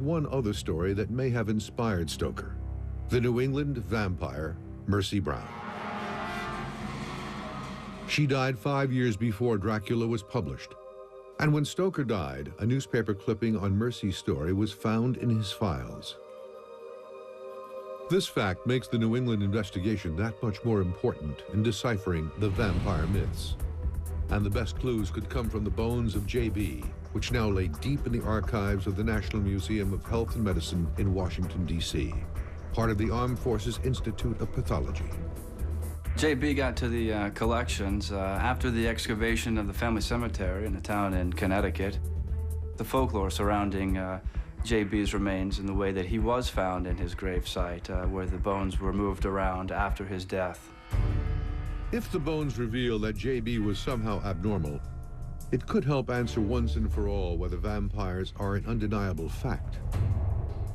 one other story that may have inspired Stoker: the New England vampire, Mercy Brown. She died 5 years before Dracula was published. And when Stoker died, a newspaper clipping on Mercy's story was found in his files. This fact makes the New England investigation that much more important in deciphering the vampire myths. And the best clues could come from the bones of J.B., which now lay deep in the archives of the National Museum of Health and Medicine in Washington, D.C., part of the Armed Forces Institute of Pathology. J.B. got to the collections after the excavation of the family cemetery in a town in Connecticut. The folklore surrounding J.B.'s remains in the way that he was found in his gravesite, where the bones were moved around after his death. If the bones reveal that J.B. was somehow abnormal, it could help answer once and for all whether vampires are an undeniable fact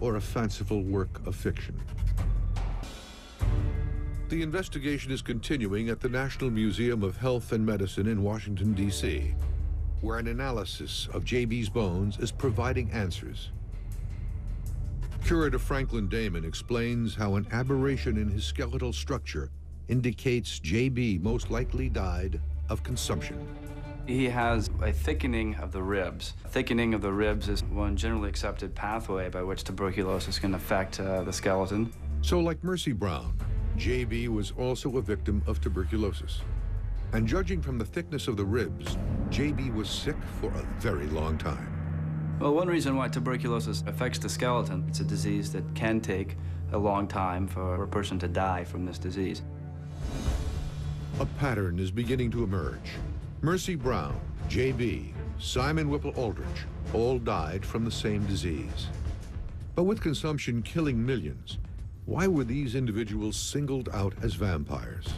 or a fanciful work of fiction. The investigation is continuing at the National Museum of Health and Medicine in Washington, D.C., where an analysis of J.B.'s bones is providing answers. Curator Franklin Damon explains how an aberration in his skeletal structure indicates J.B. most likely died of consumption. He has a thickening of the ribs. Thickening of the ribs is one generally accepted pathway by which tuberculosis can affect the skeleton. So like Mercy Brown, J.B. was also a victim of tuberculosis. And judging from the thickness of the ribs, J.B. was sick for a very long time. Well, one reason why tuberculosis affects the skeleton, it's a disease that can take a long time for a person to die from this disease. A pattern is beginning to emerge. Mercy Brown, J.B., Simon Whipple Aldrich all died from the same disease. But with consumption killing millions, why were these individuals singled out as vampires?